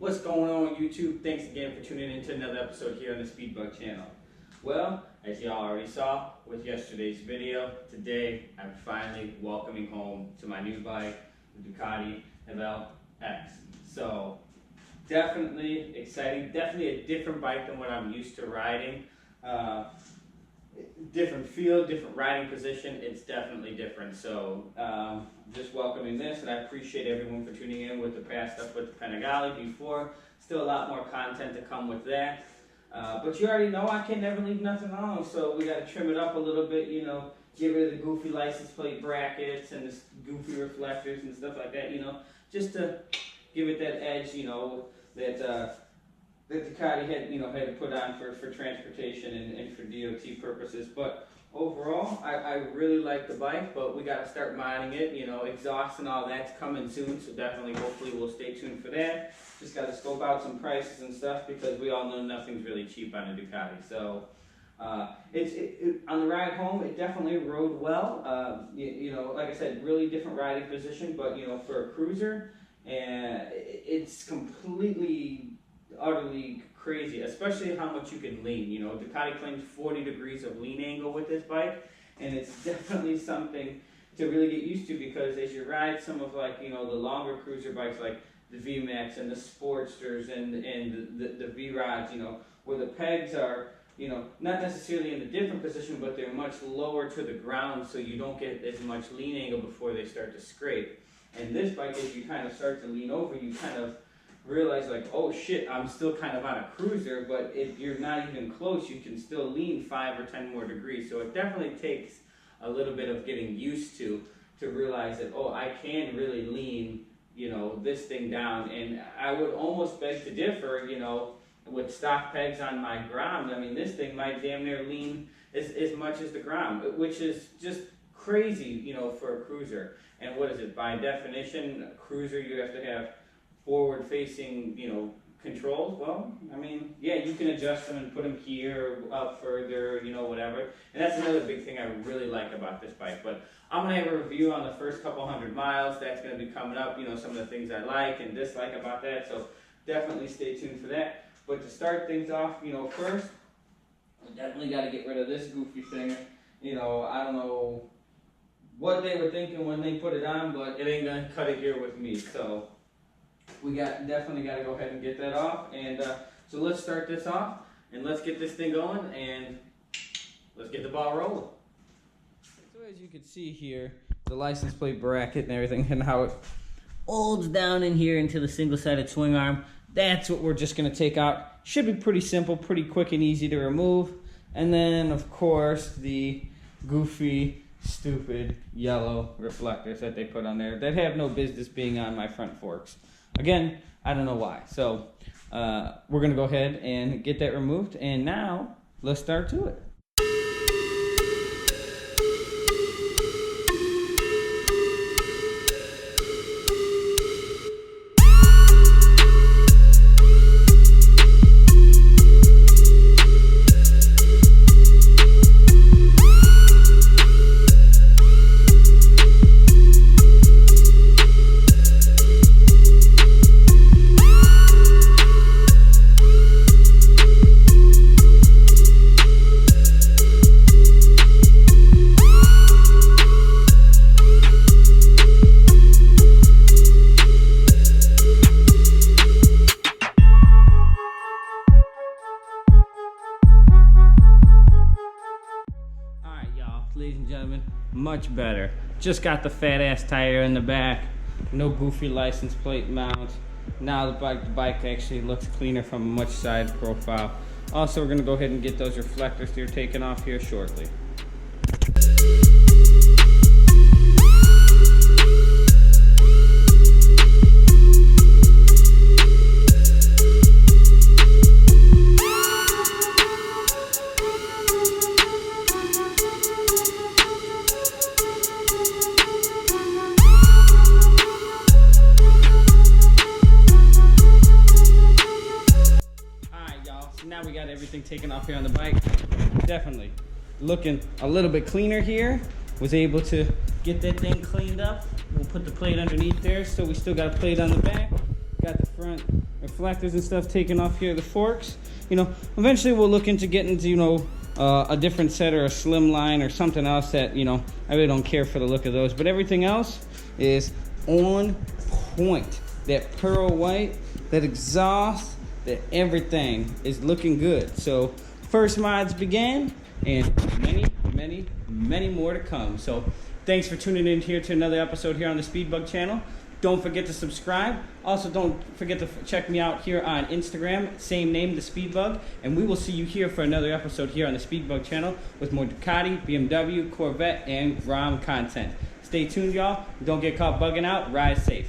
What's going on YouTube? Thanks again for tuning in to another episode here on the Speedbug channel. Well, as y'all already saw with yesterday's video, today I'm finally welcoming home to my new bike, the xDiavel X. So definitely exciting, definitely a different bike than what I'm used to riding. Different feel, different riding position, it's definitely different. So just welcoming this, and I appreciate everyone for tuning in with the past stuff with the Panigale before. Still a lot more content to come with that. But you already know I can never leave nothing alone, so we got to trim it up a little bit, you know, get rid of the goofy license plate brackets and the goofy reflectors and stuff like that, you know, just to give it that edge, you know, that Ducati had to put on for transportation and for DOT purposes. But overall, I really like the bike, but we got to start modding it, you know, exhaust and all that's coming soon, so definitely, hopefully we'll stay tuned for that. Just got to scope out some prices and stuff because we all know nothing's really cheap on a Ducati. So on the ride home, it definitely rode well. You know, like I said, really different riding position, but you know, for a cruiser, and it's completely utterly crazy, especially how much you can lean. You know, Ducati claims 40 degrees of lean angle with this bike, and it's definitely something to really get used to, because as you ride some of, like, you know, the longer cruiser bikes like the VMAX and the Sportsters and the V-Rods, you know, where the pegs are, you know, not necessarily in a different position, but they're much lower to the ground, so you don't get as much lean angle before they start to scrape. And this bike, as you kind of start to lean over, you kind of realize, like, oh shit, I'm still kind of on a cruiser, but if you're not even close, you can still lean 5 or 10 more degrees. So it definitely takes a little bit of getting used to realize that, oh, I can really lean, you know, this thing down. And I would almost beg to differ, you know, with stock pegs on my ground. I mean, this thing might damn near lean as much as the ground, which is just crazy, you know, for a cruiser. And what is it? By definition, a cruiser, you have to have forward-facing, you know, controls. Well, I mean, yeah, you can adjust them and put them here or up further, you know, whatever. And that's another big thing I really like about this bike. But I'm gonna have a review on the first couple hundred miles. That's gonna be coming up. You know, some of the things I like and dislike about that. So definitely stay tuned for that. But to start things off, you know, first, we definitely got to get rid of this goofy thing. You know, I don't know what they were thinking when they put it on, but it ain't gonna cut it here with me. So we definitely got to go ahead and get that off. And so let's start this off and let's get this thing going and let's get the ball rolling. So as you can see here, the license plate bracket and everything, and how it folds down in here into the single-sided swing arm, that's what we're just going to take out. Should be pretty simple, pretty quick and easy to remove. And then of course the goofy, stupid yellow reflectors that they put on there that have no business being on my front forks. Again, I don't know why. So we're going to go ahead and get that removed, and now let's start to it. Ladies and gentlemen, much better. Just got the fat ass tire in the back, no goofy license plate mount. Now the bike actually looks cleaner from a much side profile. Also, we're gonna go ahead and get those reflectors that are taken off here shortly. Now we got everything taken off here on the bike. Definitely looking a little bit cleaner here. Was able to get that thing cleaned up. We'll put the plate underneath there, so we still got a plate on the back. got the front reflectors and stuff taken off here, the forks. You know, eventually we'll look into getting to, you know, a different set or a slim line or something else that, you know, I really don't care for the look of those. But everything else is on point. That pearl white, that exhaust, that everything is looking good. So first mods began, and many more to come. So thanks for tuning in here to another episode here on the Speedbug channel. Don't forget to subscribe. Also, don't forget to check me out here on Instagram, same name, the Speedbug. And we will see you here for another episode here on the Speedbug channel with more Ducati, BMW, Corvette, and Grom content. Stay tuned, y'all. Don't get caught bugging out. Ride safe.